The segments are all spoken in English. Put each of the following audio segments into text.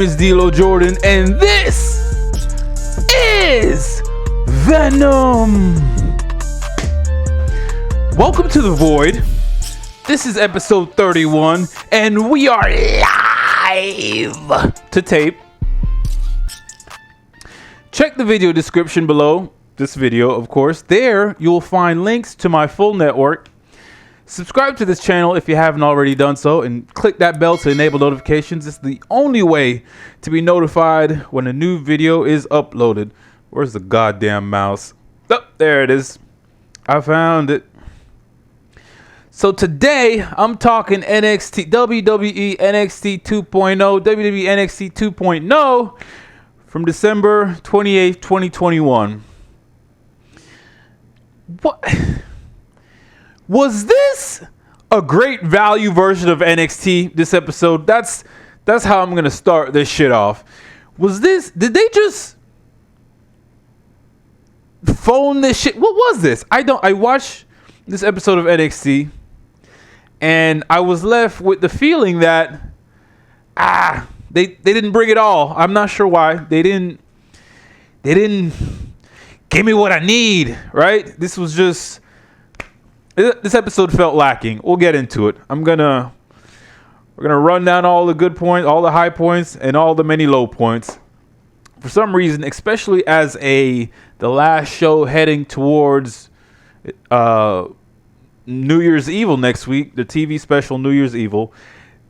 name is D'Lo Jordan, and this is VENUM. Welcome to the Void. This is episode 31, and we are live to tape. Check the video description below this video, of course. There, you'll find links to my full network. Subscribe to this channel if you haven't already done so, and click that bell to enable notifications. It's the only way to be notified when a new video is uploaded. Where's the goddamn mouse? Oh, there it is. I found it. So today, I'm talking NXT, WWE NXT 2.0, WWE NXT 2.0 from December 28th, 2021. What? Was this a great value version of NXT, this episode? That's how I'm going to start this shit off. Did they just phone this shit? What was this? I watched this episode of NXT and I was left with the feeling that, they didn't bring it all. I'm not sure why. They didn't give me what I need, right? This episode felt lacking. We'll get into it. We're gonna run down all the good points, all the high points, and all the many low points. For some reason, especially as the last show heading towards New Year's Evil next week, the TV special New Year's Evil,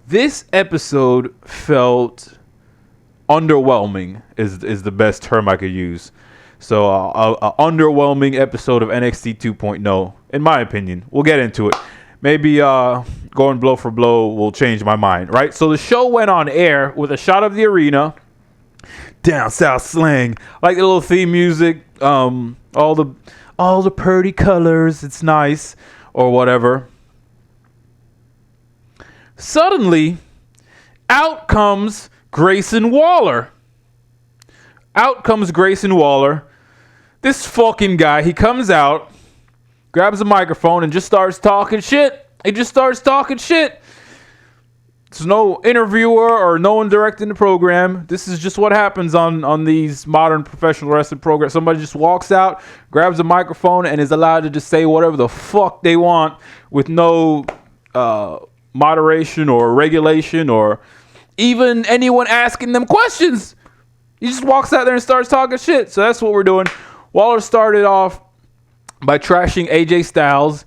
this episode felt underwhelming is the best term I could use. So a underwhelming episode of NXT 2.0, in my opinion. We'll get into it. Maybe going blow for blow will change my mind, right? So the show went on air with a shot of the arena, down south slang, like the little theme music, all the pretty colors. It's nice, or whatever. Suddenly, out comes Grayson Waller. This fucking guy, he comes out, grabs a microphone, and just starts talking shit. There's no interviewer or no one directing the program. This is just what happens on these modern professional wrestling programs. Somebody just walks out, grabs a microphone, and is allowed to just say whatever the fuck they want with no moderation or regulation or even anyone asking them questions. He just walks out there and starts talking shit. So that's what we're doing. Waller started off by trashing AJ Styles.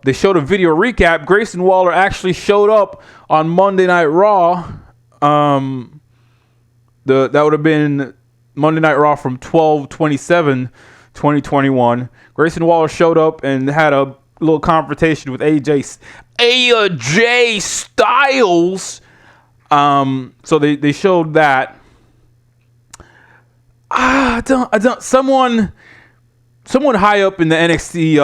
They showed a video recap. Grayson Waller actually showed up on Monday Night Raw. That would have been Monday Night Raw from 12/27/2021. Grayson Waller showed up and had a little confrontation with AJ Styles. So they showed that. Someone high up in the NXT,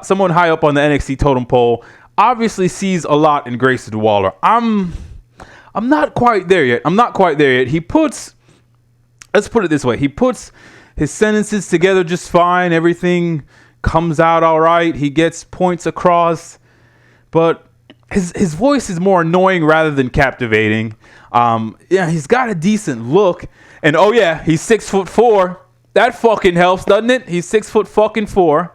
someone high up on the NXT totem pole obviously sees a lot in Grayson Waller. I'm not quite there yet. Let's put it this way. He puts his sentences together just fine. Everything comes out all right. He gets points across, but his voice is more annoying rather than captivating. He's got a decent look. And oh yeah, he's 6'4". That fucking helps, doesn't it? He's 6'4".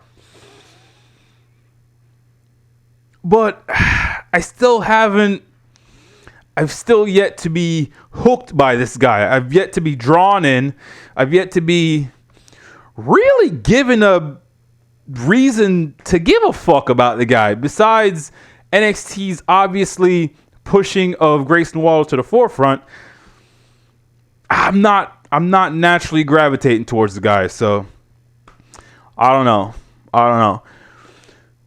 But I've still yet to be hooked by this guy. I've yet to be drawn in. I've yet to be really given a reason to give a fuck about the guy. Besides NXT's obviously pushing of Grayson Waller to the forefront, I'm not naturally gravitating towards the guy, so I don't know.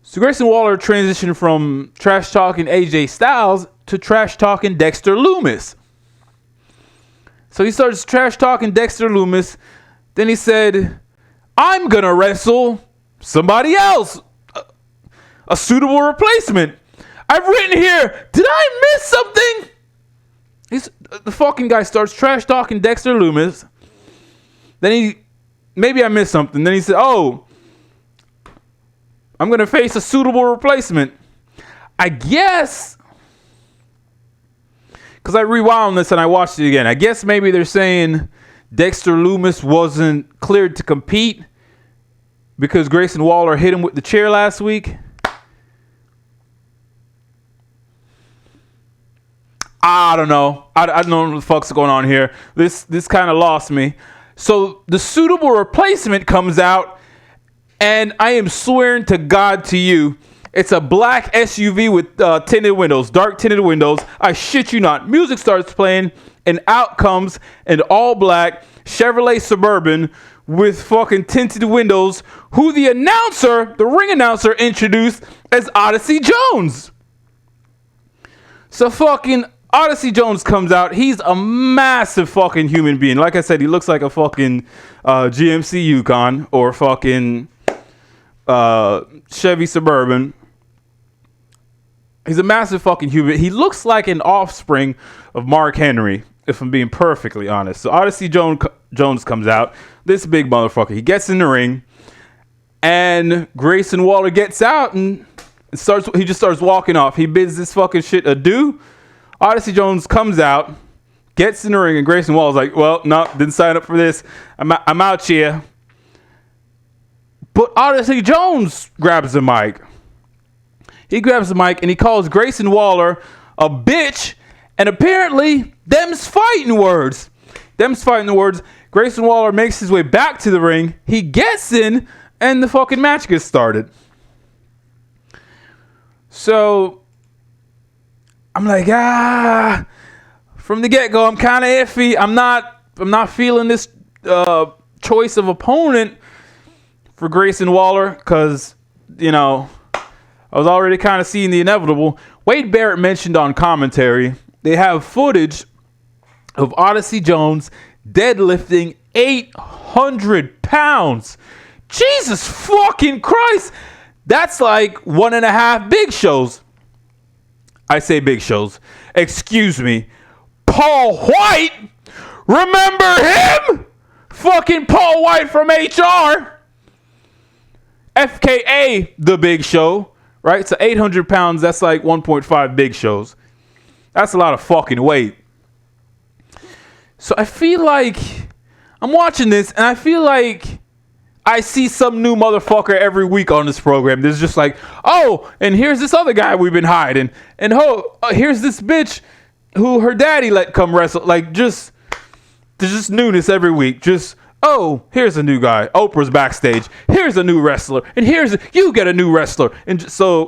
So Grayson Waller transitioned from trash talking AJ Styles to trash talking Dexter Lumis. So he starts trash talking Dexter Lumis. Then he said, "I'm gonna wrestle somebody else, a suitable replacement. I've written here. Did I miss something?" The fucking guy starts trash talking Dexter Lumis. Then maybe I missed something. Then he said, "Oh, I'm going to face a suitable replacement." I guess because I rewound this and I watched it again. I guess maybe they're saying Dexter Lumis wasn't cleared to compete because Grayson Waller hit him with the chair last week. I don't know. I don't know what the fuck's going on here. This kind of lost me. So the suitable replacement comes out, and I am swearing to God to you, it's a black SUV with tinted windows, dark tinted windows. I shit you not. Music starts playing, and out comes an all black Chevrolet Suburban with fucking tinted windows, who the ring announcer, introduced as Odyssey Jones. So fucking Odyssey Jones comes out. He's a massive fucking human being. Like I said, he looks like a fucking GMC Yukon or fucking Chevy Suburban. He's a massive fucking human. He looks like an offspring of Mark Henry, if I'm being perfectly honest. So Odyssey Jones comes out. This big motherfucker. He gets in the ring, and Grayson Waller gets out and he just starts walking off. He bids this fucking shit adieu. Odyssey Jones comes out, gets in the ring, and Grayson Waller's like, well, no, didn't sign up for this. I'm out here. But Odyssey Jones grabs the mic. He grabs the mic and he calls Grayson Waller a bitch. And apparently, them's fighting words. Grayson Waller makes his way back to the ring. He gets in, and the fucking match gets started. So I'm like, from the get-go, I'm kind of iffy. I'm not feeling this choice of opponent for Grayson Waller because, you know, I was already kind of seeing the inevitable. Wade Barrett mentioned on commentary, they have footage of Odyssey Jones deadlifting 800 pounds. Jesus fucking Christ. That's like 1.5 big shows. I say big shows. Excuse me. Paul White. Remember him? Fucking Paul White from HR. FKA the Big Show. Right? So 800 pounds, that's like 1.5 big shows. That's a lot of fucking weight. So I feel like I'm watching this and I feel like I see some new motherfucker every week on this program. There's just like, oh, and here's this other guy we've been hiding. And here's this bitch who her daddy let come wrestle. Like, there's just newness every week. Just, oh, here's a new guy. Oprah's backstage. Here's a new wrestler. And you get a new wrestler. And so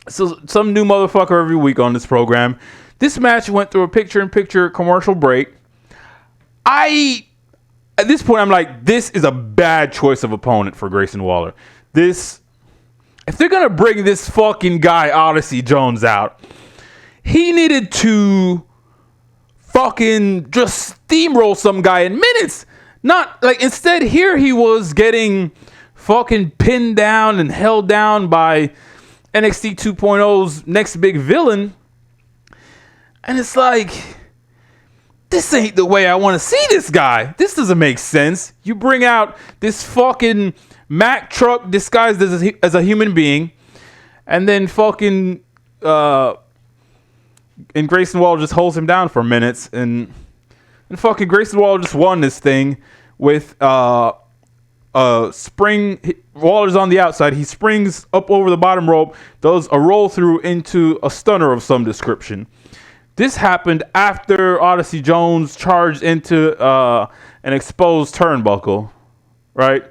some new motherfucker every week on this program. This match went through a picture-in-picture commercial break. At this point, I'm like, this is a bad choice of opponent for Grayson Waller. If they're going to bring this fucking guy, Odyssey Jones, out, he needed to fucking just steamroll some guy in minutes. Not like, instead, here he was getting fucking pinned down and held down by NXT 2.0's next big villain. And it's like, this ain't the way I want to see this guy. This doesn't make sense. You bring out this fucking Mack truck disguised as a human being, and then fucking and Grayson Waller just holds him down for minutes, and fucking Grayson Waller just won this thing with spring. Waller's on the outside. He springs up over the bottom rope, does a roll through into a stunner of some description. This happened after Odyssey Jones charged into an exposed turnbuckle, right?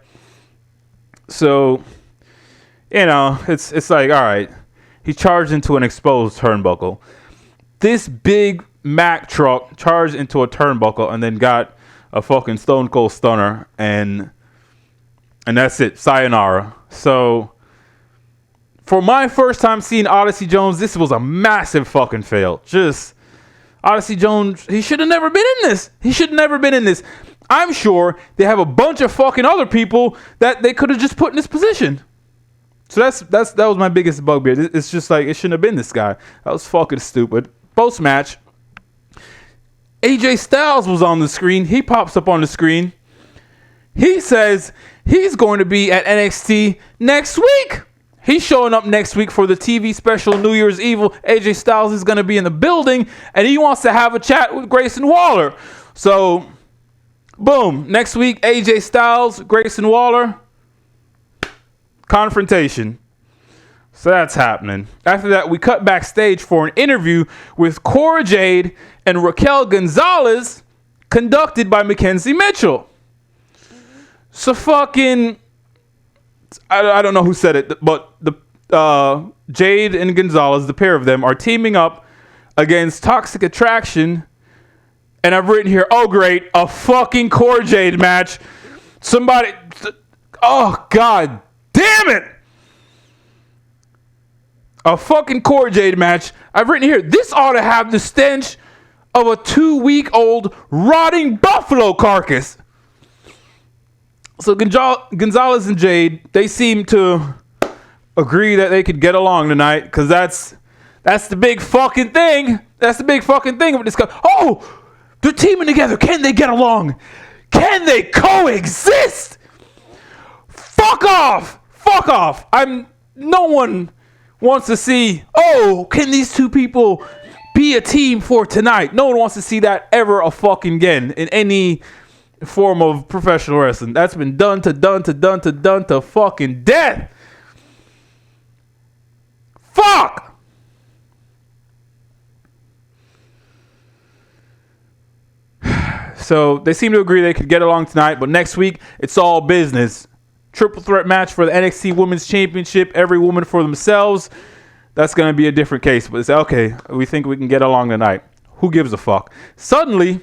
So, you know, it's like, all right, he charged into an exposed turnbuckle. This big Mack truck charged into a turnbuckle and then got a fucking Stone Cold Stunner, and that's it, sayonara. So, for my first time seeing Odyssey Jones, this was a massive fucking fail. Just, Odyssey Jones, he should have never been in this. I'm sure they have a bunch of fucking other people that they could have just put in this position. So that was my biggest bugbear. It's just like, it shouldn't have been this guy. That was fucking stupid. Post-match, AJ Styles was on the screen. He pops up on the screen. He says he's going to be at NXT next week. He's showing up next week for the TV special New Year's Evil. AJ Styles is going to be in the building, and he wants to have a chat with Grayson Waller. So, boom. Next week, AJ Styles, Grayson Waller, confrontation. So that's happening. After that, we cut backstage for an interview with Cora Jade and Raquel Gonzalez, conducted by Mackenzie Mitchell. So fucking... I don't know who said it, but the Jade and Gonzalez, the pair of them, are teaming up against Toxic Attraction. And I've written here, oh great, a fucking Cora Jade match. Somebody, oh god damn it. A fucking Cora Jade match. I've written here, this ought to have the stench of a 2-week-old rotting buffalo carcass. So Gonzalez and Jade, they seem to agree that they could get along tonight, because that's the big fucking thing. That's the big fucking thing of this. Oh, they're teaming together. Can they get along? Can they coexist? Fuck off. Fuck off. No one wants to see, oh, can these two people be a team for tonight? No one wants to see that ever a fucking again in any form of professional wrestling. That's been done to fucking death. Fuck. So they seem to agree they could get along tonight, but next week it's all business. Triple threat match for the NXT Women's Championship. Every woman for themselves. That's going to be a different case, but it's okay. We think we can get along tonight. Who gives a fuck? Suddenly,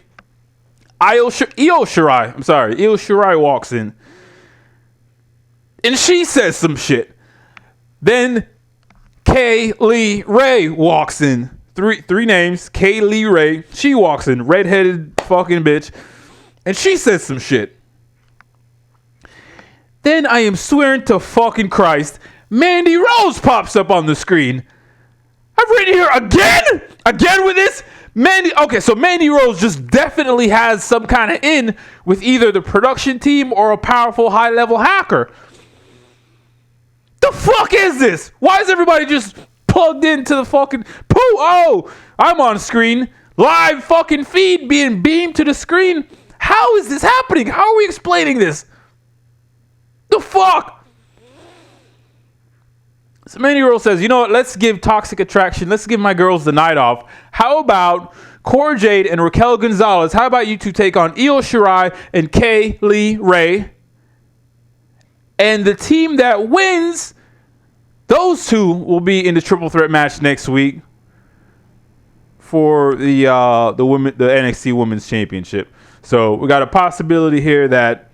Io Shirai walks in, and she says some shit. Then Kay Lee Ray walks in. Three names. Kay Lee Ray. She walks in, redheaded fucking bitch, and she says some shit. Then I am swearing to fucking Christ, Mandy Rose pops up on the screen. I've written here again with this. So Mandy Rose just definitely has some kind of in with either the production team or a powerful high-level hacker. The fuck is this? Why is everybody just plugged into the fucking poo? Oh, I'm on screen. Live fucking feed being beamed to the screen. How is this happening? How are we explaining this? The fuck? So Mandy Rose says, you know what? Let's give Toxic Attraction. Let's give my girls the night off. How about Cora Jade and Raquel Gonzalez? How about you two take on Io Shirai and Kay Lee Ray? And the team that wins, those two will be in the triple threat match next week for the NXT Women's Championship. So we got a possibility here that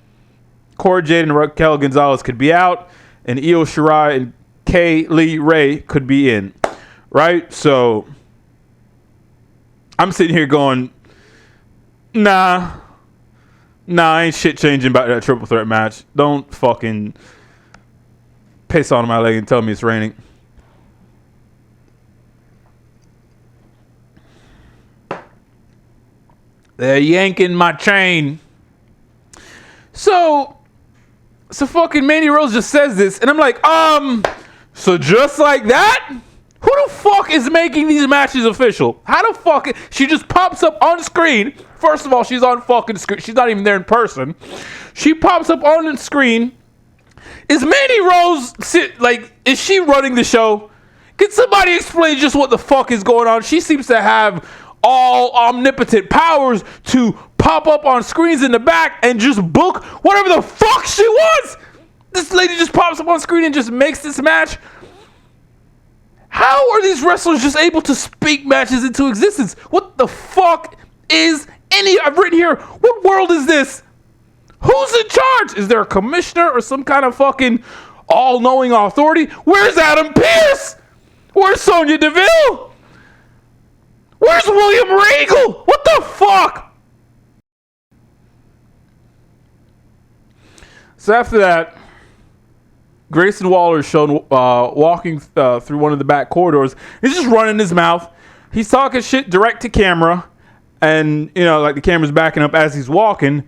Cora Jade and Raquel Gonzalez could be out, and Io Shirai and Kay Lee Ray could be in, right? So I'm sitting here going, nah, ain't shit changing about that triple threat match. Don't fucking piss on my leg and tell me it's raining. They're yanking my chain. So fucking Mandy Rose just says this, and I'm like, so just like that? Who the fuck is making these matches official? How the fuck? She just pops up on screen. First of all, she's on fucking screen. She's not even there in person. She pops up on the screen. Is Mandy Rose, is she running the show? Can somebody explain just what the fuck is going on? She seems to have all omnipotent powers to pop up on screens in the back and just book whatever the fuck she wants. This lady just pops up on screen and just makes this match. How are these wrestlers just able to speak matches into existence? What the fuck is I've written here, what world is this? Who's in charge? Is there a commissioner or some kind of fucking all-knowing authority? Where's Adam Pearce? Where's Sonya Deville? Where's William Regal? What the fuck? So after that, Grayson Waller is shown walking through one of the back corridors. He's just running his mouth. He's talking shit direct to camera. And, the camera's backing up as he's walking.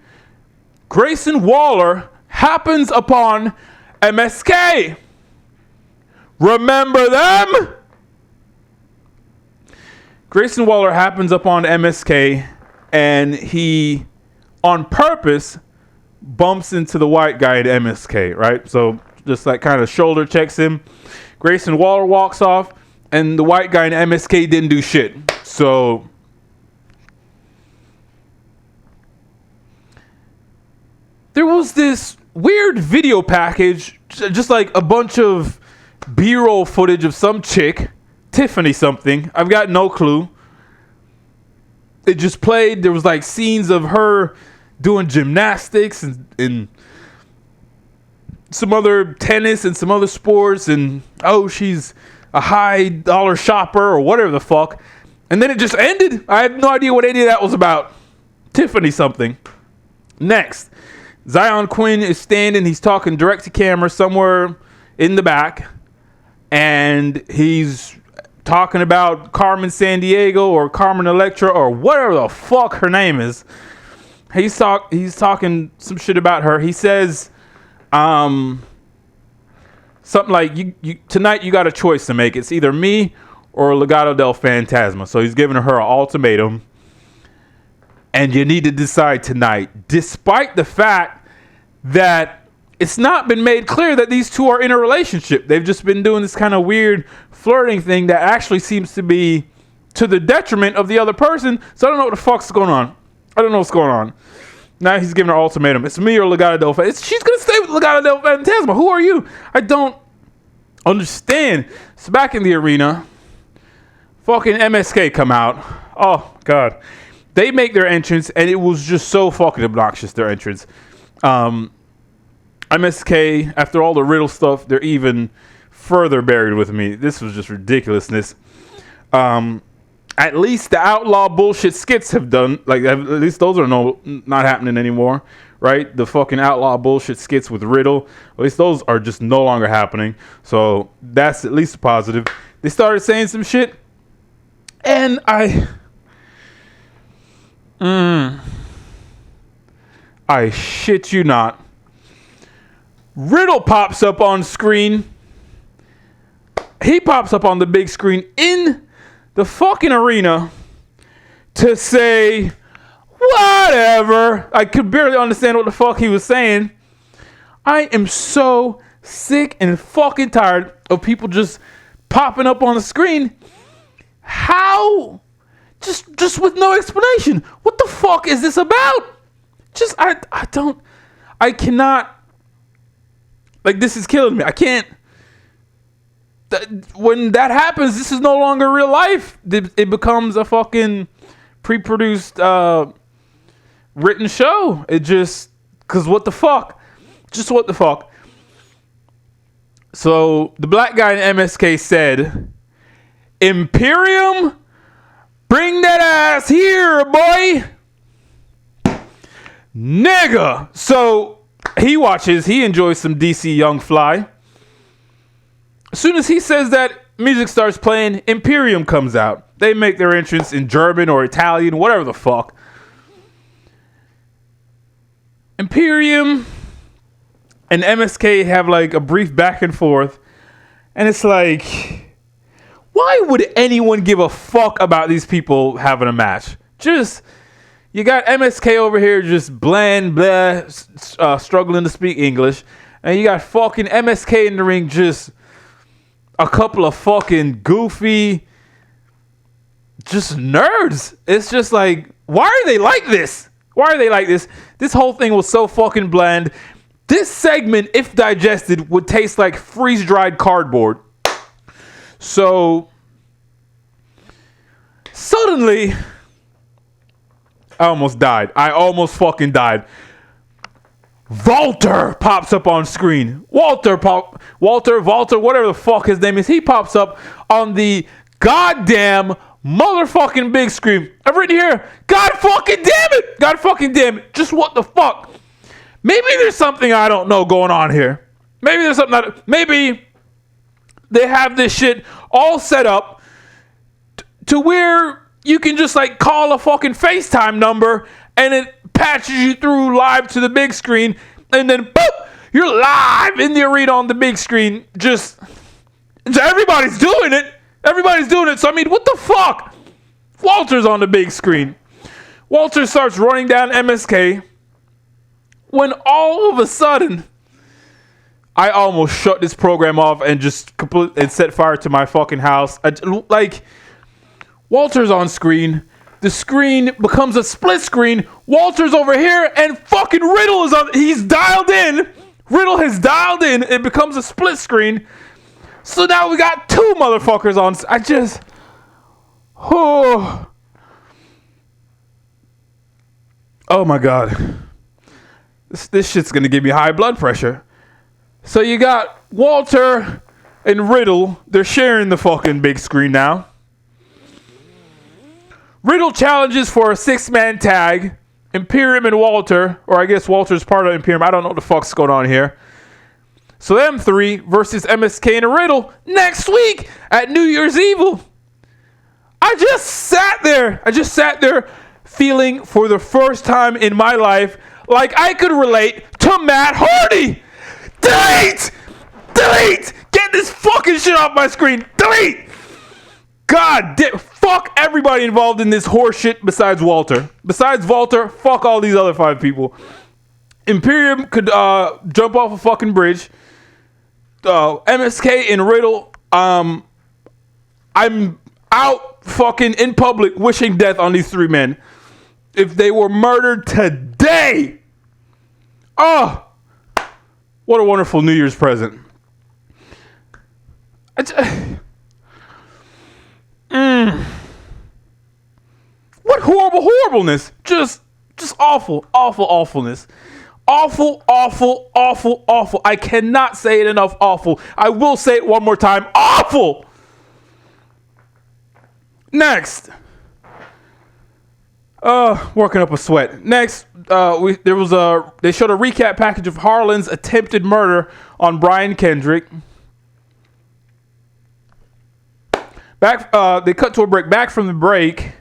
Grayson Waller happens upon MSK. Remember them? Grayson Waller happens up on MSK, and he, on purpose, bumps into the white guy at MSK, right? So just like kind of shoulder checks him. Grayson Waller walks off, and the white guy in MSK didn't do shit. So there was this weird video package, just like a bunch of B-roll footage of some chick, Tiffany something. I've got no clue. It just played. There was like scenes of her doing gymnastics and some other tennis and some other sports, and she's a high dollar shopper or whatever the fuck. And then it just ended. I have no idea what any of that was about. Tiffany something. Next, Zion Quinn is standing. He's talking direct to camera somewhere in the back, and he's talking about Carmen Sandiego or Carmen Electra or whatever the fuck her name is. He's talking some shit about her. He says something like, you tonight you got a choice to make. It's either me or Legado del Fantasma. So he's giving her an ultimatum, and you need to decide tonight, despite the fact that it's not been made clear that these two are in a relationship. They've just been doing this kind of weird flirting thing that actually seems to be to the detriment of the other person. So I don't know what the fuck's going on. I don't know what's going on. Now he's giving her ultimatum. It's me or Legado del Fantasma. She's going to stay with Legado del Fantasma. Who are you? I don't understand. So back in the arena, fucking MSK come out. Oh, God. They make their entrance, and it was just so fucking obnoxious, their entrance. MSK, after all the Riddle stuff, they're even further buried with me. This was just ridiculousness. At least the outlaw bullshit skits have done, like, at least those are not happening anymore, right? The fucking outlaw bullshit skits with Riddle, at least those are just no longer happening. So that's at least a positive. They started saying some shit, and I shit you not. Riddle pops up on screen. He pops up on the big screen in the fucking arena to say whatever. I could barely understand what the fuck he was saying. I am so sick and fucking tired of people just popping up on the screen. How? Just with no explanation. What the fuck is this about? I cannot. Like, this is killing me. I can't. When that happens, this is no longer real life. It becomes a fucking pre-produced written show. It just, because what the fuck? Just what the fuck? So the black guy in MSK said, Imperium, bring that ass here, boy. Nigga. So he enjoys some DC Young Fly. As soon as he says that, music starts playing, Imperium comes out. They make their entrance in German or Italian, whatever the fuck. Imperium and MSK have like a brief back and forth. And it's like, why would anyone give a fuck about these people having a match? Just, you got MSK over here just bland, blah, struggling to speak English. And you got fucking MSK in the ring just a couple of fucking goofy, just nerds. It's just like, why are they like this? Why are they like this? This whole thing was so fucking bland. This segment, if digested, would taste like freeze-dried cardboard. So, suddenly, I almost died. I almost fucking died. Walter pops up on screen. Walter, whatever the fuck his name is, he pops up on the goddamn motherfucking big screen. I've written here, God fucking damn it! God fucking damn it! Just what the fuck? Maybe there's something I don't know going on here. Maybe they have this shit all set up to where you can just like call a fucking FaceTime number and it patches you through live to the big screen, and then boop, you're live in the arena on the big screen. Just Everybody's doing it. So, I mean, what the fuck? Walter's on the big screen. Walter starts running down MSK when all of a sudden, I almost shut this program off and just and set fire to my fucking house. Walter's on screen. The screen becomes a split screen. Walter's over here and fucking Riddle is on. He's dialed in. Riddle has dialed in. It becomes a split screen. So now we got two motherfuckers on. Oh my God. This shit's gonna give me high blood pressure. So you got Walter and Riddle. They're sharing the fucking big screen now. Riddle challenges for a 6-man tag. Imperium and Walter, or I guess Walter's part of Imperium. I don't know what the fuck's going on here. So them three versus MSK and Riddle next week at New Year's Evil. I just sat there feeling for the first time in my life like I could relate to Matt Hardy. Delete! Get this fucking shit off my screen. Delete! God damn, fuck everybody involved in this horse shit besides Walter. Fuck all these other 5 people. Imperium could jump off a fucking bridge. MSK and Riddle, I'm out fucking in public wishing death on these 3 men. If they were murdered today. Oh, what a wonderful New Year's present. What horribleness. Just awfulness. Awful. I cannot say it enough. Awful. I will say it one more time. Awful. Next. Working up a sweat. Next, they showed a recap package of Harlan's attempted murder on Brian Kendrick. They cut to a break. Back from the break,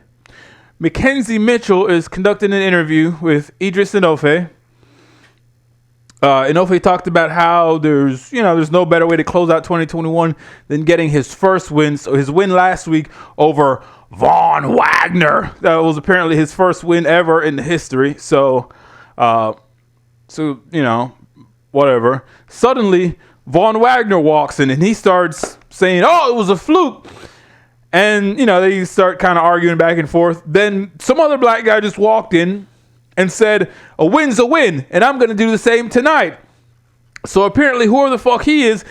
Mackenzie Mitchell is conducting an interview with Idris Enofe. Enofe talked about how there's no better way to close out 2021 than getting his first win. So his win last week over Von Wagner. That was apparently his first win ever in history. So whatever. Suddenly, Von Wagner walks in and he starts saying, "Oh, it was a fluke." And, they start kind of arguing back and forth. Then some other black guy just walked in and said, "A win's a win, and I'm going to do the same tonight." So apparently, whoever the fuck he is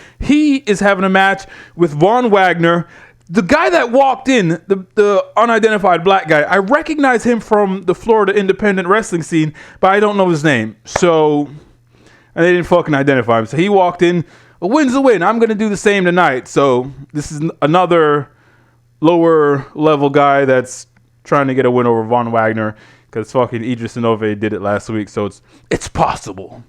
having a match with Von Wagner. The guy that walked in, the unidentified black guy, I recognize him from the Florida independent wrestling scene, but I don't know his name. And they didn't fucking identify him. So he walked in, "A win's a win, I'm going to do the same tonight." So this is another lower level guy that's trying to get a win over Von Wagner because fucking Idris Enofe did it last week, so it's possible.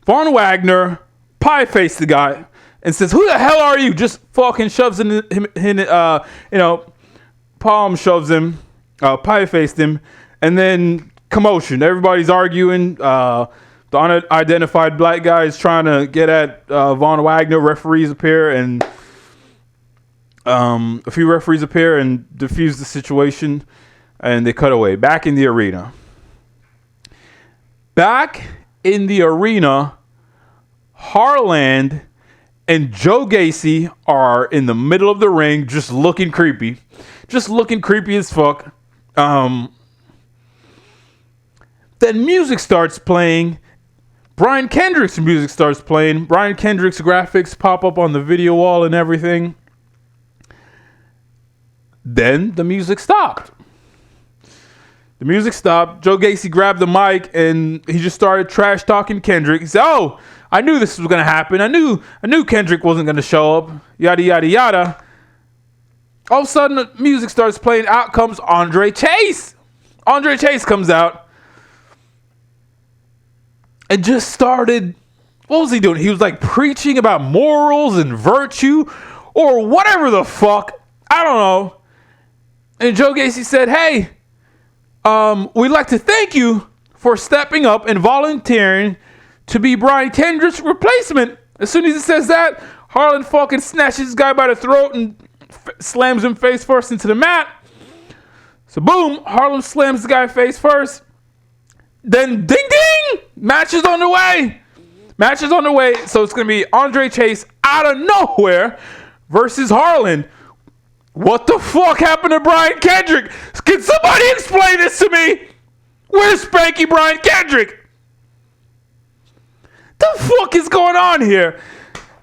Von Wagner pie-faced the guy and says, "Who the hell are you?" Just fucking shoves him, palm shoves him, pie-faced him, and then commotion. Everybody's arguing. The unidentified black guy is trying to get at Von Wagner. Referees appear and a few referees appear and defuse the situation, and they cut away. Back in the arena, Harland and Joe Gacy are in the middle of the ring, just looking creepy as fuck. Then music starts playing. Brian Kendrick's music starts playing. Brian Kendrick's graphics pop up on the video wall and everything. Then the music stopped. Joe Gacy grabbed the mic and he just started trash talking Kendrick. He said, "Oh, I knew this was gonna happen. I knew Kendrick wasn't gonna show up. Yada yada yada." All of a sudden, the music starts playing. Out comes Andre Chase. Andre Chase comes out and just started. What was he doing? He was like preaching about morals and virtue, or whatever the fuck. I don't know. And Joe Gacy said, "Hey, we'd like to thank you for stepping up and volunteering to be Brian Kendrick's replacement." As soon as he says that, Harlan fucking snatches this guy by the throat and slams him face first into the mat. So boom, Harlan slams the guy face first. Then ding ding, match is underway. So it's gonna be Andre Chase out of nowhere versus Harlan. What the fuck happened to Brian Kendrick? Can somebody explain this to me? Where's Spanky Brian Kendrick? The fuck is going on here?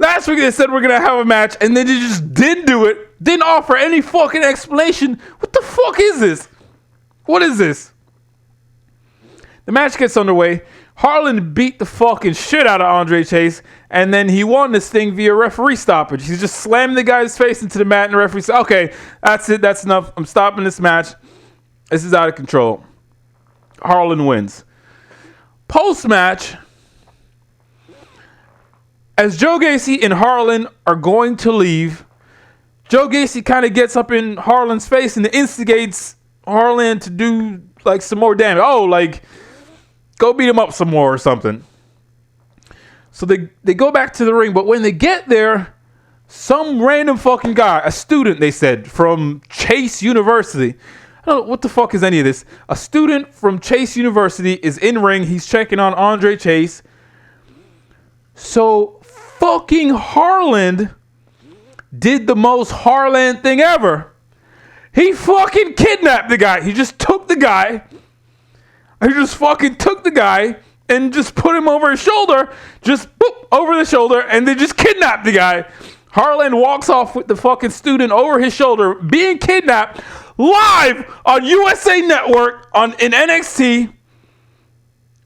Last week they said we're gonna have a match, and then they just didn't do it. Didn't offer any fucking explanation. What the fuck is this? What is this? The match gets underway. Harlan beat the fucking shit out of Andre Chase, and then he won this thing via referee stoppage. He's just slamming the guy's face into the mat, and the referee said, okay, that's it, that's enough. I'm stopping this match. This is out of control. Harlan wins. Post-match, as Joe Gacy and Harlan are going to leave, Joe Gacy kind of gets up in Harlan's face and instigates Harlan to do like some more damage. Oh, like, go beat him up some more or something. So they go back to the ring, but when they get there, some random fucking guy, a student, they said, from Chase University. I don't know what the fuck is any of this. A student from Chase University is in ring. He's checking on Andre Chase. So fucking Harlan did the most Harlan thing ever. He fucking kidnapped the guy. He just took the guy. He just fucking took the guy and just put him over his shoulder. Just boop, over the shoulder, and they just kidnapped the guy. Harlan walks off with the fucking student over his shoulder, being kidnapped live on USA Network in NXT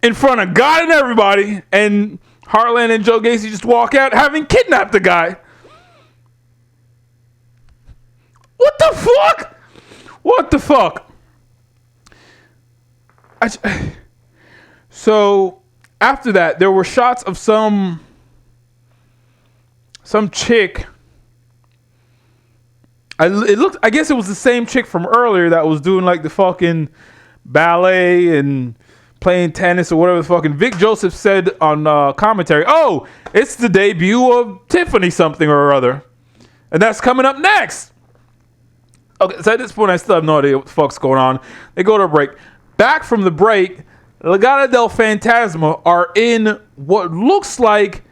in front of God and everybody. And Harlan and Joe Gacy just walk out having kidnapped the guy. What the fuck? What the fuck? So after that, there were shots of some chick. I guess it was the same chick from earlier that was doing like the fucking ballet and playing tennis or whatever the fucking Vic Joseph said on commentary. Oh, it's the debut of Tiffany something or other. And that's coming up next. Okay, so at this point, I still have no idea what the fuck's going on. They go to a break. Back from the break, Legado del Fantasma are in what looks like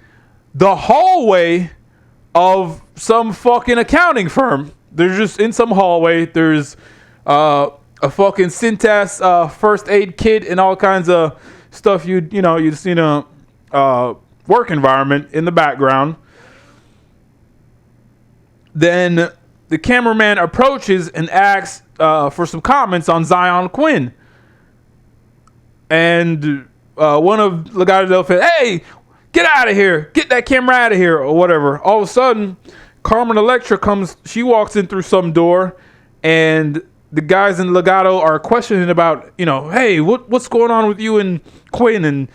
the hallway of some fucking accounting firm. They're just in some hallway. There's a fucking Cintas first aid kit and all kinds of stuff you'd see in a work environment in the background. Then the cameraman approaches and asks for some comments on Zion Quinn. And one of Legado del Fan, hey, get out of here. Get that camera out of here or whatever. All of a sudden, Carmen Electra comes. She walks in through some door. And the guys in Legado are questioning about, hey, what's going on with you and Quinn? And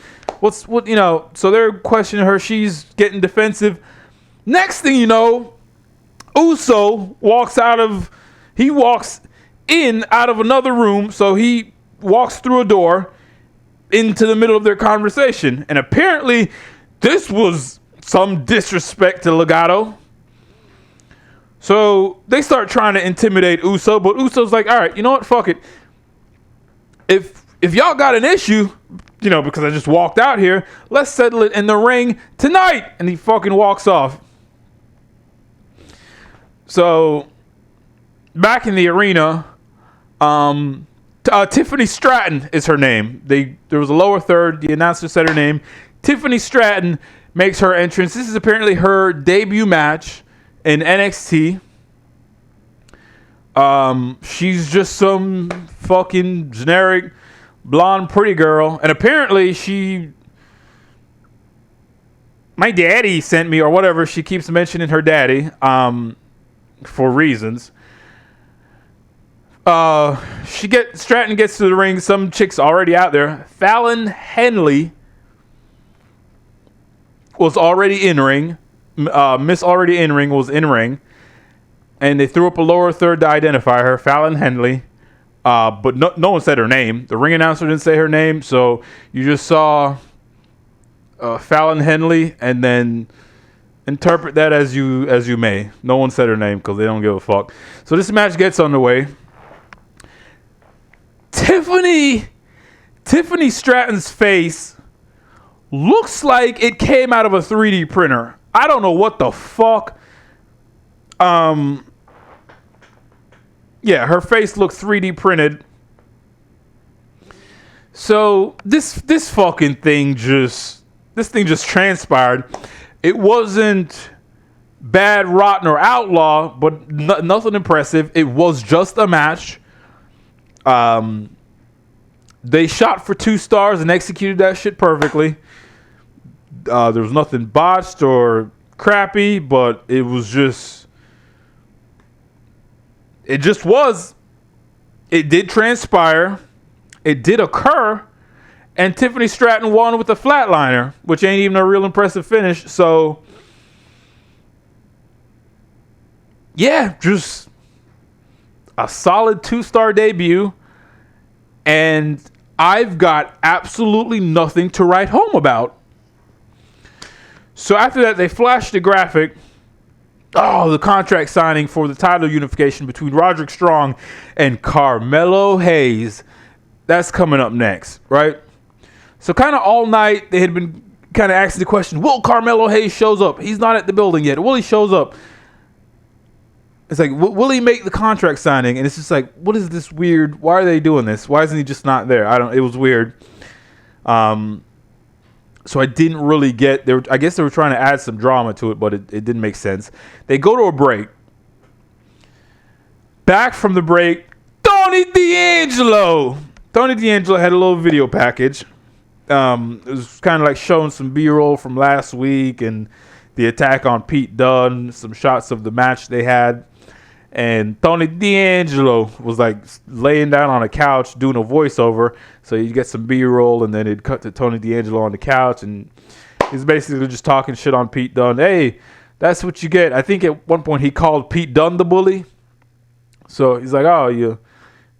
so they're questioning her. She's getting defensive. Next thing you know, Uso walks out of another room. So he walks through a door into the middle of their conversation. And apparently this was some disrespect to Legado. So they start trying to intimidate Uso, but Uso's like, all right, you know what? Fuck it. If y'all got an issue, because I just walked out here, let's settle it in the ring tonight. And he fucking walks off. So back in the arena, Tiffany Stratton is her name. There was a lower third. The announcer said her name. Tiffany Stratton makes her entrance. This is apparently her debut match in NXT. She's just some fucking generic blonde pretty girl. And apparently my daddy sent me or whatever. She keeps mentioning her daddy for reasons. Stratton gets to the ring. Some chick's already out there. Fallon Henley was already in ring. Miss Already in ring was in ring. And they threw up a lower third to identify her, Fallon Henley. But no one said her name. The ring announcer didn't say her name. So you just saw Fallon Henley. And then Interpret that as you may. No one said her name because they don't give a fuck. So this match gets underway. Tiffany Stratton's face looks like it came out of a 3D printer. I don't know what the fuck. Yeah, her face looked 3D printed. So this fucking thing just transpired. It wasn't bad, rotten, or outlaw, but nothing impressive. It was just a match. They shot for 2 stars and executed that shit perfectly. There was nothing botched or crappy, but it just was. It did transpire. It did occur. And Tiffany Stratton won with a flatliner, which ain't even a real impressive finish. So, yeah, just a solid 2-star debut. And I've got absolutely nothing to write home about. So after that, they flashed the graphic. Oh, the contract signing for the title unification between Roderick Strong and Carmelo Hayes. That's coming up next, right? So kind of all night, they had been kind of asking the question, will Carmelo Hayes shows up? He's not at the building yet. Will he shows up? It's like, will he make the contract signing? And it's just like, what is this weird? Why are they doing this? Why isn't he just not there? It was weird. So I didn't really get, I guess they were trying to add some drama to it, but it didn't make sense. They go to a break. Back from the break, Tony D'Angelo had a little video package. It was kind of like showing some B-roll from last week and the attack on Pete Dunne, some shots of the match they had. And Tony D'Angelo was like laying down on a couch doing a voiceover. So you get some B-roll and then it'd cut to Tony D'Angelo on the couch. And he's basically just talking shit on Pete Dunne. Hey, that's what you get. I think at one point he called Pete Dunne the bully. So he's like, oh,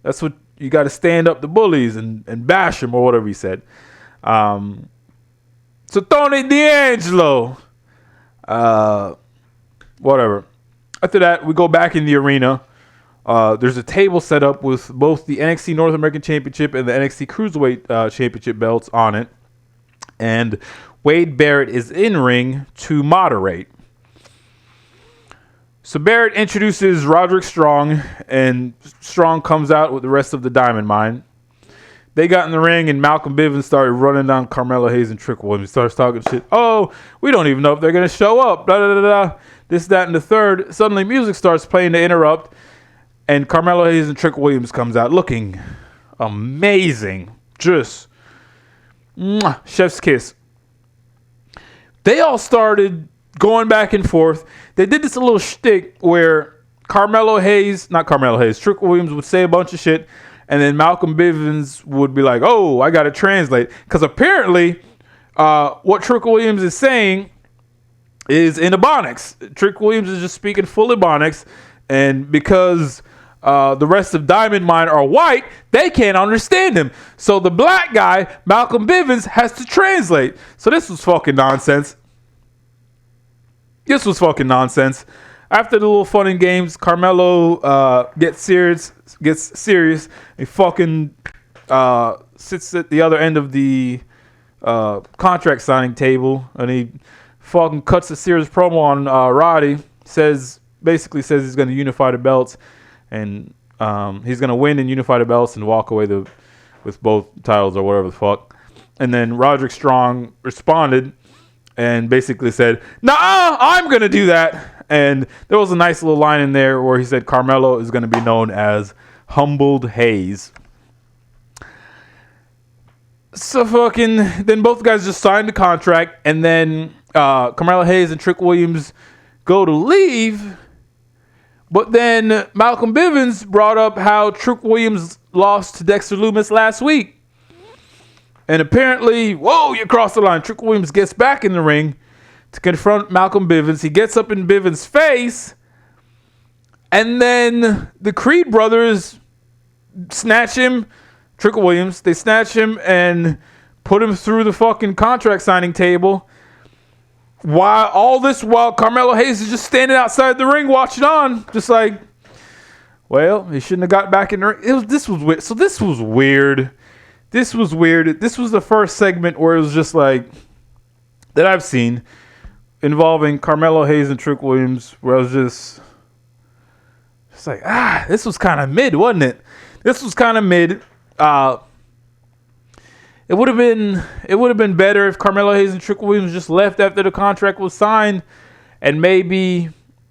that's what you got to stand up to bullies and bash him or whatever he said. So Tony D'Angelo, whatever. After that, we go back in the arena. There's a table set up with both the NXT North American Championship and the NXT Cruiserweight Championship belts on it. And Wade Barrett is in ring to moderate. So Barrett introduces Roderick Strong, and Strong comes out with the rest of the Diamond Mine. They got in the ring, and Malcolm Bivens started running down Carmelo Hayes and Trick Williams. He starts talking shit. Oh, we don't even know if they're going to show up. Da, da, da, da. This, that, and the third. Suddenly, music starts playing to interrupt, and Carmelo Hayes and Trick Williams comes out looking amazing. Just chef's kiss. They all started going back and forth. They did this little shtick where Trick Williams would say a bunch of shit, and then Malcolm Bivens would be like, oh, I got to translate. Because apparently what Trick Williams is saying is in Ebonics. Trick Williams is just speaking full Ebonics. And because the rest of Diamond Mine are white, they can't understand him. So the black guy, Malcolm Bivens, has to translate. So this was fucking nonsense. After the little fun and games, Carmelo gets serious. He fucking sits at the other end of the contract signing table, and he fucking cuts a serious promo on Roddy. Basically says he's going to unify the belts, and he's going to win and unify the belts and walk away with both titles or whatever the fuck. And then Roderick Strong responded and basically said, "Nah, I'm going to do that." And there was a nice little line in there where he said Carmelo is going to be known as Humbled Hayes. So then both guys just signed the contract, and then Carmelo Hayes and Trick Williams go to leave. But then Malcolm Bivens brought up how Trick Williams lost to Dexter Lumis last week. And apparently, whoa, you crossed the line. Trick Williams gets back in the ring to confront Malcolm Bivens. He gets up in Bivens' face. And then the Creed brothers snatch him, Trick Williams, they snatch him and put him through the fucking contract signing table while Carmelo Hayes is just standing outside the ring watching on, just like, well, he shouldn't have got back in the ring. This was weird. So this was weird. This was weird. This was the first segment where it was just like, that I've seen, involving Carmelo Hayes and Trick Williams, where I was just like, this was kind of mid, wasn't it? This was kind of mid. It would have been better if Carmelo Hayes and Trick Williams just left after the contract was signed, and maybe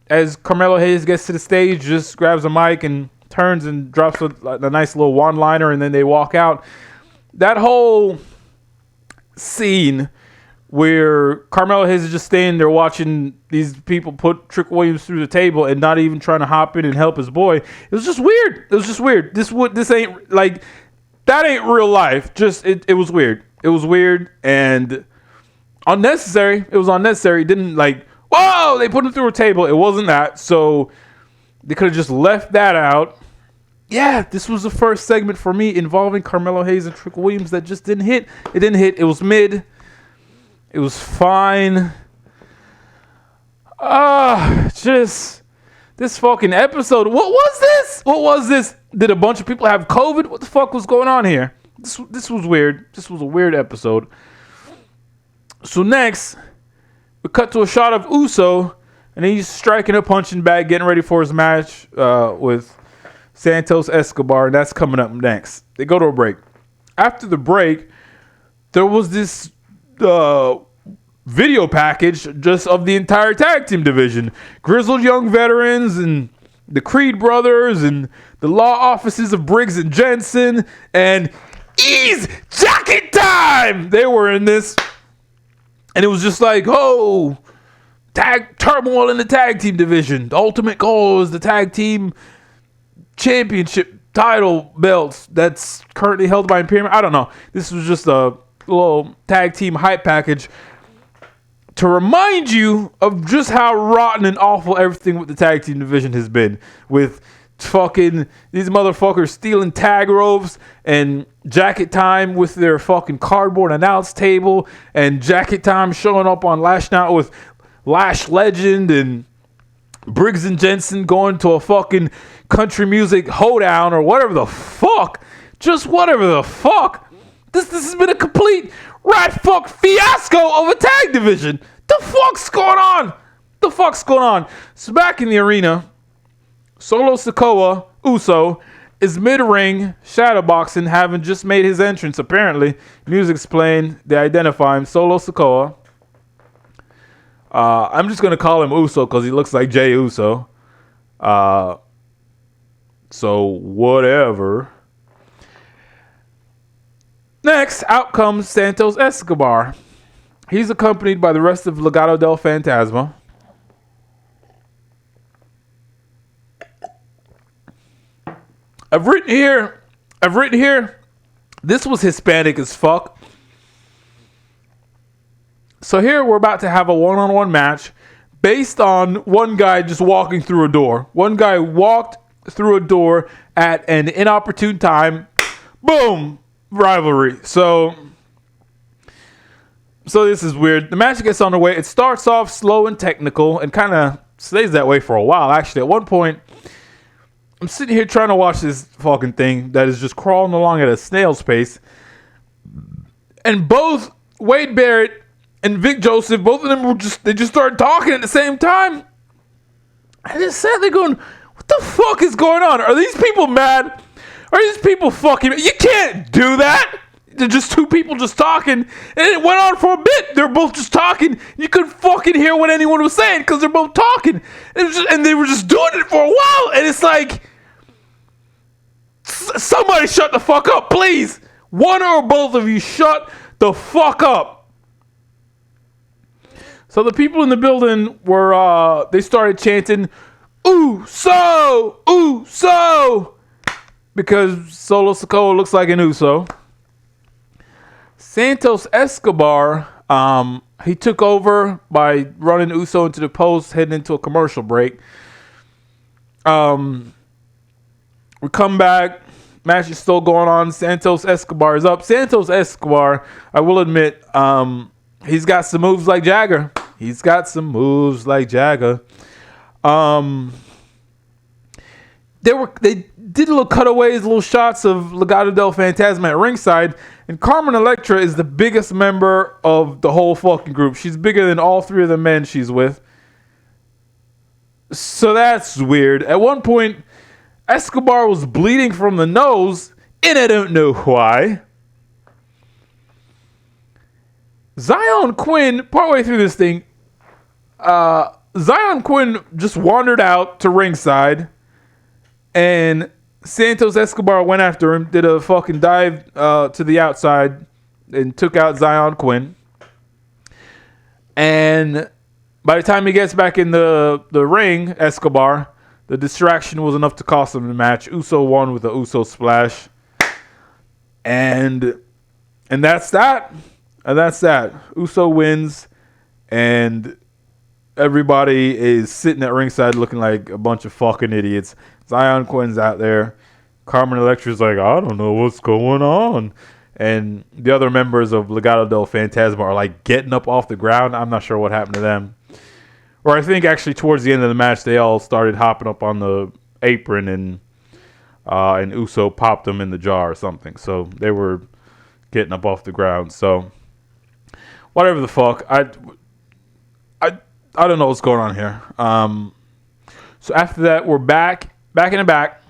as Carmelo Hayes gets to the stage, just grabs a mic and turns and drops a nice little one-liner, and then they walk out. That whole scene where Carmelo Hayes is just standing there watching these people put Trick Williams through the table and not even trying to hop in and help his boy, it was just weird. It was just weird. This ain't like, that ain't real life. Just it was weird. It was weird and unnecessary. It was unnecessary. It didn't like, whoa, they put him through a table. It wasn't that. So they could have just left that out. Yeah, this was the first segment for me involving Carmelo Hayes and Trick Williams that just didn't hit. It didn't hit. It was mid. It was fine. Just this fucking episode. What was this? What was this? Did a bunch of people have COVID? What the fuck was going on here? This was weird. This was a weird episode. So next, we cut to a shot of Uso, and he's striking a punching bag, getting ready for his match with Santos Escobar, and that's coming up next. They go to a break. After the break, there was this video package just of the entire tag team division. Grizzled Young Veterans and the Creed Brothers and the law offices of Briggs and Jensen and Ease Jacket Time. They were in this. And it was just like, oh, tag turmoil in the tag team division. The ultimate goal is the tag team championship title belts that's currently held by Imperium. I don't know. This was just a little tag team hype package to remind you of just how rotten and awful everything with the tag team division has been, with fucking these motherfuckers stealing tag ropes and Jacket Time with their fucking cardboard announce table, and Jacket Time showing up on Lash Out with Lash Legend, and Briggs and Jensen going to a fucking country music hoedown or whatever the fuck. Just whatever the fuck. This has been a complete rat fuck fiasco of a tag division. The fuck's going on? The fuck's going on? So back in the arena, Solo Sikoa Uso is mid-ring shadowboxing, having just made his entrance apparently. Music's playing. They identify him, Solo Sikoa. I'm just going to call him Uso because he looks like Jey Uso. So whatever. Next, out comes Santos Escobar. He's accompanied by the rest of Legado del Fantasma. I've written here, this was Hispanic as fuck. So here we're about to have a one-on-one match based on one guy just walking through a door. One guy walked through a door at an inopportune time. Boom! Rivalry. So this is weird. The match gets underway. It starts off slow and technical and kind of stays that way for a while. Actually, at one point, I'm sitting here trying to watch this fucking thing that is just crawling along at a snail's pace. And both Wade Barrett and Vic Joseph, both of them they just started talking at the same time. I just sat there going, what the fuck is going on? Are these people mad? Are these people fucking... You can't do that. They're just two people just talking. And it went on for a bit. They're both just talking. You couldn't fucking hear what anyone was saying because they're both talking. And they were just doing it for a while. And it's like... Somebody shut the fuck up, please. One or both of you shut the fuck up. So the people in the building were... they started chanting, "Ooh, so! Ooh, so!" Because Solo Sikoa looks like an Uso. Santos Escobar, he took over by running Uso into the post, heading into a commercial break. We come back. Match is still going on. Santos Escobar is up. Santos Escobar, I will admit, he's got some moves like Jagger. He's got some moves like Jagger. They did little cutaways, little shots of Legado del Fantasma at ringside, and Carmen Electra is the biggest member of the whole fucking group. She's bigger than all three of the men she's with. So that's weird. At one point, Escobar was bleeding from the nose, and I don't know why. Zion Quinn, partway through this thing, Zion Quinn just wandered out to ringside, and Santos Escobar went after him, did a fucking dive to the outside, and took out Zion Quinn. And by the time he gets back in the ring, Escobar, the distraction was enough to cost him the match. Uso won with the Uso splash. And that's that. And that's that. Uso wins, and everybody is sitting at ringside looking like a bunch of fucking idiots. Zion Quinn's out there. Carmen Electra's like, I don't know what's going on. And the other members of Legado del Fantasma are like getting up off the ground. I'm not sure what happened to them. Or I think actually towards the end of the match, they all started hopping up on the apron, and Uso popped them in the jar or something. So they were getting up off the ground. So whatever the fuck. I don't know what's going on here. So after that, we're back in the back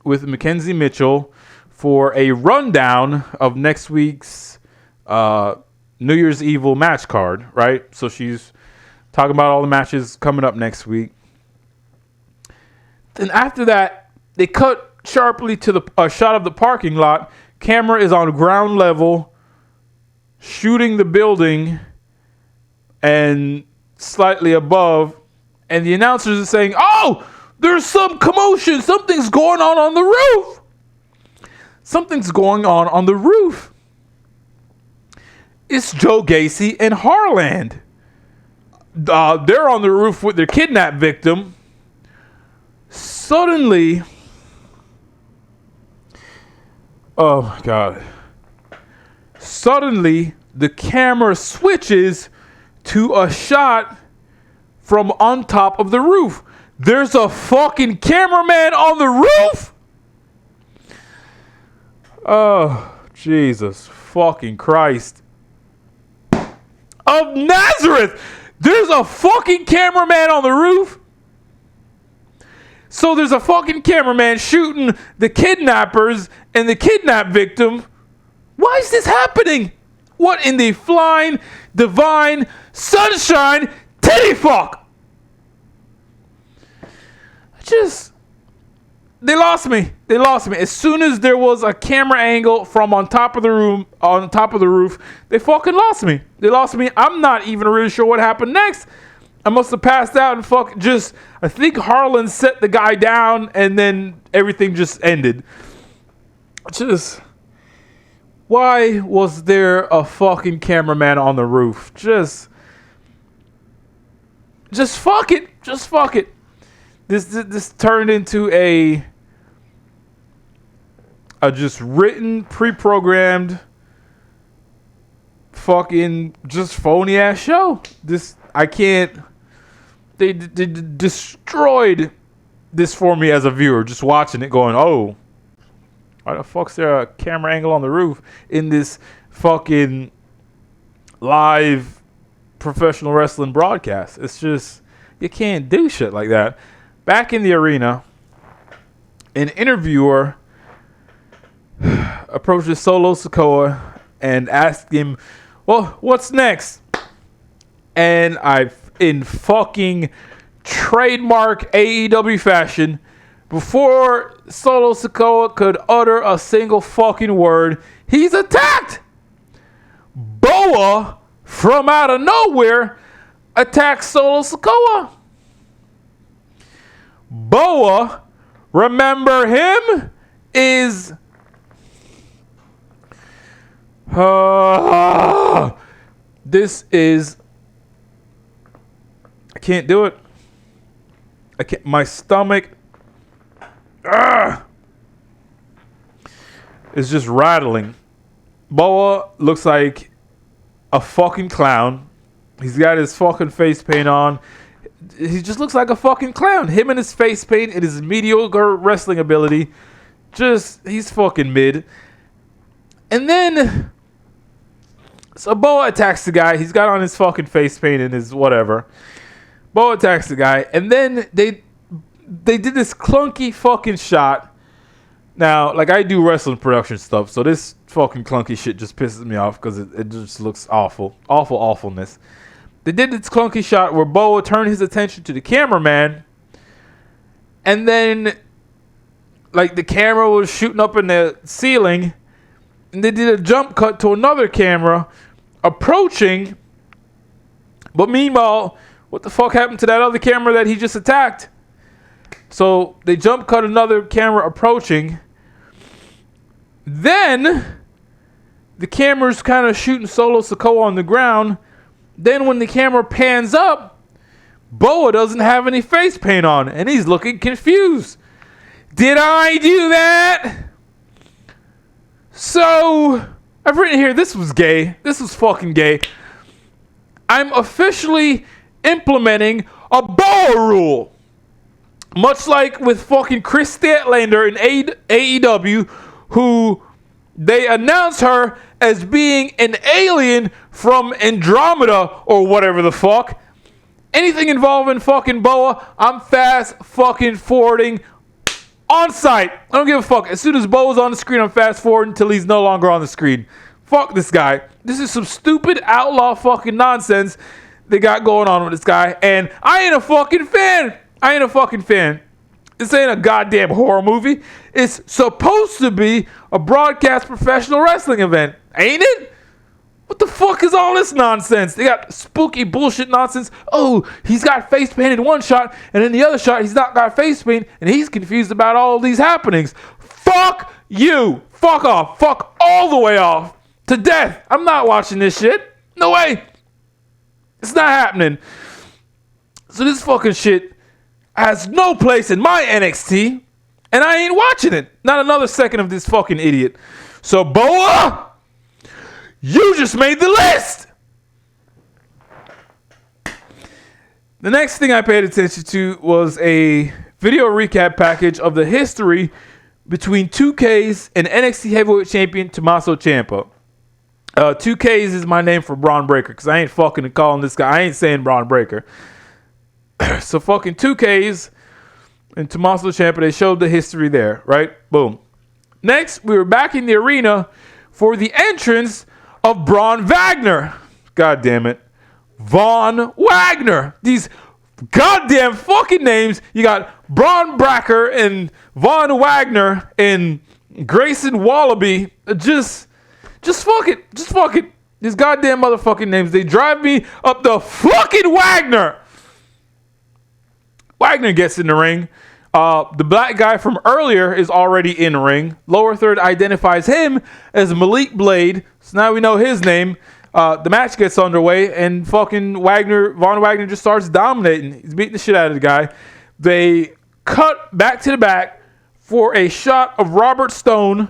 with Mackenzie Mitchell for a rundown of next week's New Year's Evil match card, right? So she's talking about all the matches coming up next week. Then after that, they cut sharply to a shot of the parking lot. Camera is on ground level, shooting the building and slightly above, and the announcers are saying, "Oh, there's some commotion. Something's going on the roof. Something's going on the roof." It's Joe Gacy and Harland. They're on the roof with their kidnap victim. Suddenly, oh my God. Suddenly, the camera switches to a shot from on top of the roof. There's a fucking cameraman on the roof? Oh, Jesus fucking Christ of Nazareth! There's a fucking cameraman on the roof? So there's a fucking cameraman shooting the kidnappers and the kidnap victim. Why is this happening? What in the flying, divine, sunshine, titty fuck? They lost me. As soon as there was a camera angle from on top of the roof, they fucking lost me. I'm not even really sure what happened next. I must have passed out and I think Harlan set the guy down, and then everything just ended. Why was there a fucking cameraman on the roof? Just fuck it. This turned into a just written, pre-programmed, fucking just phony ass show. They destroyed this for me as a viewer, just watching it going, oh, why the fuck's there a camera angle on the roof in this fucking live professional wrestling broadcast? It's just, you can't do shit like that. Back in the arena, an interviewer approaches Solo Sikoa and asked him, well, what's next? And in fucking trademark AEW fashion, before Solo Sikoa could utter a single fucking word, he's attacked. Boa, from out of nowhere, attacks Solo Sikoa. Boa, remember him, is this is, I can't do it. I can't, my stomach is just rattling. Boa looks like a fucking clown. He's got his fucking face paint on. He just looks like a fucking clown. Him and his face paint and his mediocre wrestling ability. He's fucking mid. And then, so Boa attacks the guy. He's got on his fucking face paint and his whatever. Boa attacks the guy. And then they did this clunky fucking shot. Now, like, I do wrestling production stuff, so this fucking clunky shit just pisses me off because it just looks awful. Awfulness. They did this clunky shot where Boa turned his attention to the cameraman, and then, like, the camera was shooting up in the ceiling, and they did a jump cut to another camera approaching, but meanwhile, what the fuck happened to that other camera that he just attacked? So they jump cut another camera approaching. Then the camera's kind of shooting Solo Sikoa on the ground. Then when the camera pans up, Boa doesn't have any face paint on, and he's looking confused. Did I do that? So I've written here, this was gay. This was fucking gay. I'm officially implementing a Boa rule. Much like with fucking Chris Statlander in AEW, who they announced her as being an alien from Andromeda or whatever the fuck. Anything involving fucking Boa, I'm fast fucking forwarding on site. I don't give a fuck. As soon as Boa's on the screen, I'm fast forwarding until he's no longer on the screen. Fuck this guy. This is some stupid outlaw fucking nonsense they got going on with this guy. And I ain't a fucking fan. This ain't a goddamn horror movie. It's supposed to be a broadcast professional wrestling event. Ain't it? What the fuck is all this nonsense? They got spooky bullshit nonsense. Oh, he's got face paint in one shot, and in the other shot, he's not got face paint, and he's confused about all these happenings. Fuck you. Fuck off. Fuck all the way off. To death. I'm not watching this shit. No way. It's not happening. So this fucking shit has no place in my NXT, and I ain't watching it. Not another second of this fucking idiot. So Boa, you just made the list. The next thing I paid attention to was a video recap package of the history between 2Ks and NXT Heavyweight Champion Tommaso Ciampa. 2Ks is my name for Braun Breaker, because I ain't fucking calling this guy. I ain't saying Braun Breaker. So fucking 2Ks and Tommaso Ciampa, they showed the history there, right? Boom. Next, we were back in the arena for the entrance of Braun Wagner. God damn it. Von Wagner. These goddamn fucking names. You got Braun Breaker and Von Wagner and Grayson Wallaby. Just fuck it. Just fuck it. These goddamn motherfucking names. They drive me up the fucking Wagner. Wagner gets in the ring. The black guy from earlier is already in the ring. Lower third identifies him as Malik Blade. So now we know his name. The match gets underway, and fucking Von Wagner just starts dominating. He's beating the shit out of the guy. They cut back to the back for a shot of Robert Stone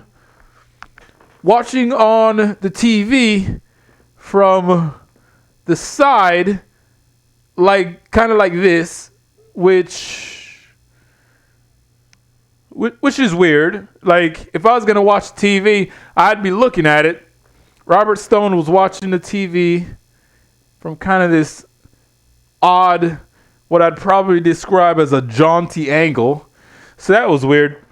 watching on the TV from the side, like kind of like this. Which is weird. Like, if I was going to watch TV, I'd be looking at it. Robert Stone was watching the TV from kind of this odd, what I'd probably describe as a jaunty angle. So that was weird.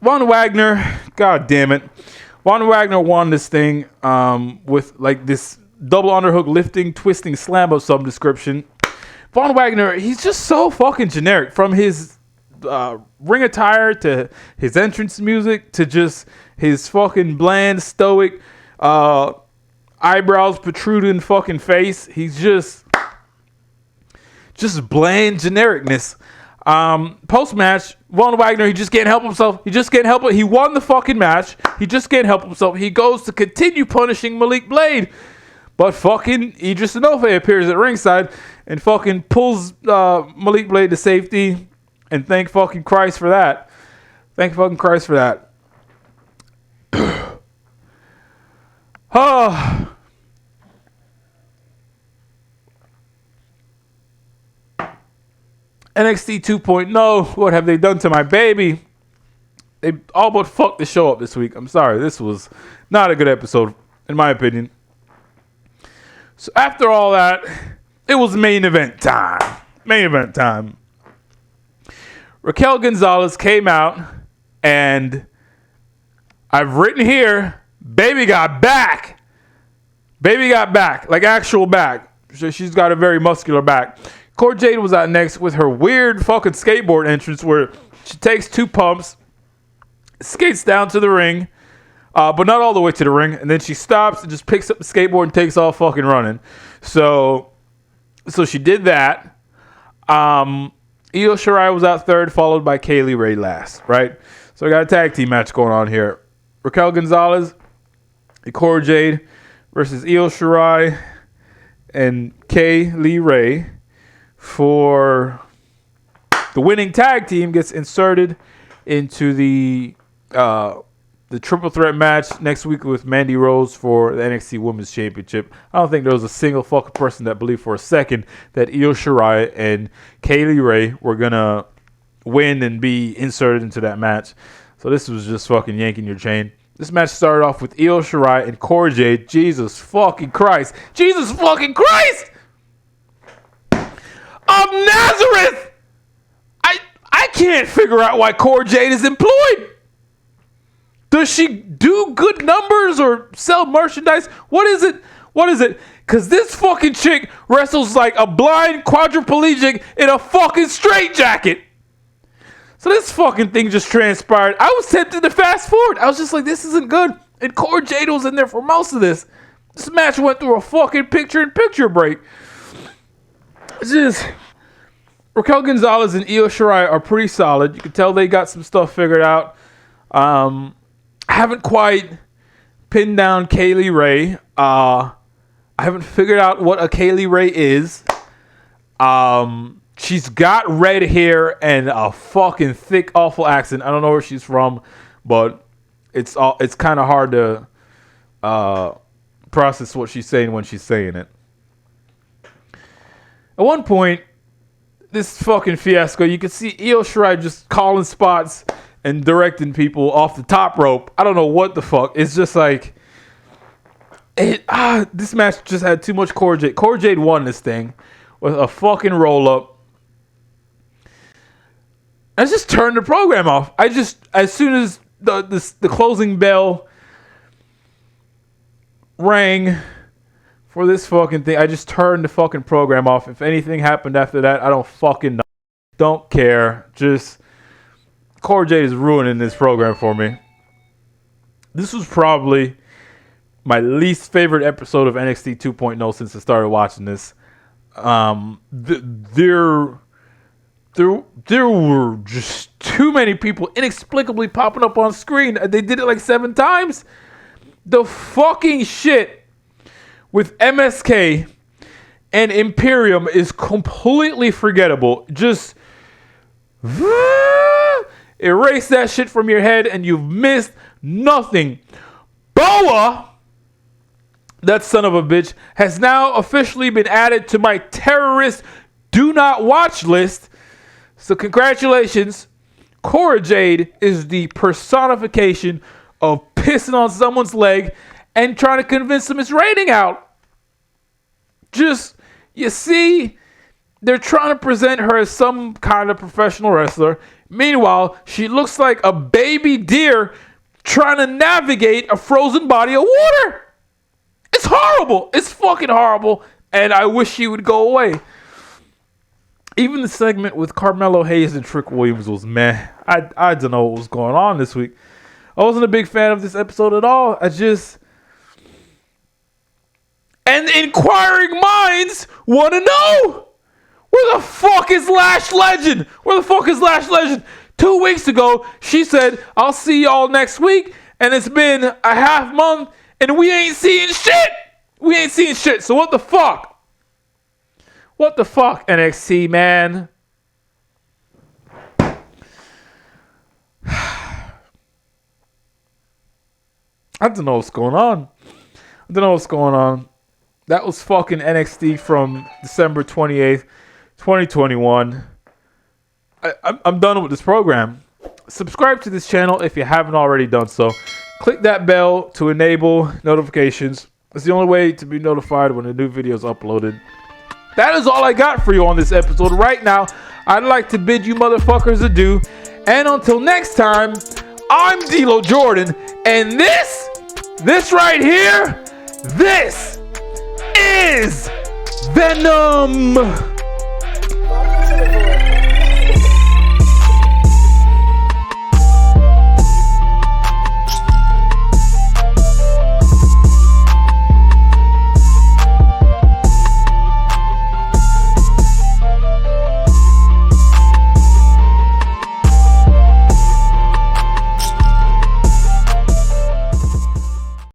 Von Wagner, god damn it. Von Wagner won this thing with like this double underhook lifting, twisting slam of some description. Von Wagner, he's just so fucking generic. From his ring attire to his entrance music to just his fucking bland, stoic, eyebrows protruding fucking face. He's just bland genericness. Post-match, Von Wagner, he just can't help himself. He won the fucking match. He just can't help himself. He goes to continue punishing Malik Blade. But fucking Idris Inoue appears at ringside and fucking pulls Malik Blade to safety. And thank fucking Christ for that. Thank fucking Christ for that. NXT 2.0, what have they done to my baby? They all but fucked the show up this week. I'm sorry. This was not a good episode, in my opinion. So after all that, it was main event time. Main event time. Raquel Gonzalez came out, and I've written here, baby got back. Baby got back, like actual back. She's got a very muscular back. Cora Jade was out next with her weird fucking skateboard entrance where she takes 2 pumps, skates down to the ring, but not all the way to the ring, and then she stops and just picks up the skateboard and takes off fucking running. So she did that. Io Shirai was out third, followed by Kaylee Ray last, right? So we got a tag team match going on here. Raquel Gonzalez and Cora Jade versus Io Shirai and Kaylee Ray for the winning tag team gets inserted into the triple threat match next week with Mandy Rose for the NXT Women's Championship. I don't think there was a single fucking person that believed for a second that Io Shirai and Kaylee Ray were gonna win and be inserted into that match. So this was just fucking yanking your chain. This match started off with Io Shirai and Cora Jade. Jesus fucking Christ. Jesus fucking Christ! Of Nazareth! I can't figure out why Cora Jade is employed. Does she do good numbers or sell merchandise? What is it? What is it? Because this fucking chick wrestles like a blind quadriplegic in a fucking straitjacket. So this fucking thing just transpired. I was tempted to fast forward. I was just like, this isn't good. And Cora Jade was in there for most of this. This match went through a fucking picture-in-picture break. It's just... Raquel Gonzalez and Io Shirai are pretty solid. You can tell they got some stuff figured out. I haven't quite pinned down Kaylee Ray. I haven't figured out what a Kaylee Ray is. She's got red hair and a fucking thick, awful accent. I don't know where she's from, but it's kind of hard to process what she's saying when she's saying it. At one point, this fucking fiasco, you could see Io Shirai just calling spots and directing people off the top rope. I don't know what the fuck. It's just like this match just had too much Cora Jade. Cora Jade won this thing with a fucking roll up. I just turned the program off. As soon as the closing bell rang for this fucking thing, I just turned the fucking program off. If anything happened after that, I don't fucking know. Don't care. Just Cora Jade is ruining this program for me. This was probably my least favorite episode of NXT 2.0 since I started watching this. There were just too many people inexplicably popping up on screen. They did it like 7 times. The fucking shit with MSK and Imperium is completely forgettable. Just erase that shit from your head and you've missed nothing. Boa, that son of a bitch, has now officially been added to my terrorist do not watch list. So congratulations. Cora Jade is the personification of pissing on someone's leg and trying to convince them it's raining out. Just, you see, they're trying to present her as some kind of professional wrestler. Meanwhile, she looks like a baby deer trying to navigate a frozen body of water. It's horrible. It's fucking horrible. And I wish she would go away. Even the segment with Carmelo Hayes and Trick Williams was meh. I don't know what was going on this week. I wasn't a big fan of this episode at all. And inquiring minds want to know, where the fuck is Lash Legend? Where the fuck is Lash Legend? 2 weeks ago, she said, I'll see y'all next week. And it's been a half month and we ain't seeing shit. We ain't seeing shit. So what the fuck? What the fuck, NXT, man? I don't know what's going on. That was fucking NXT from December 28th, 2021. I'm done with this program. Subscribe to this channel if you haven't already done so. Click that bell to enable notifications. It's the only way to be notified when a new video is uploaded. That is all I got for you on this episode. Right now, I'd like to bid you motherfuckers adieu. And until next time, I'm D-Lo Jordan. And this right here, this is VENUM.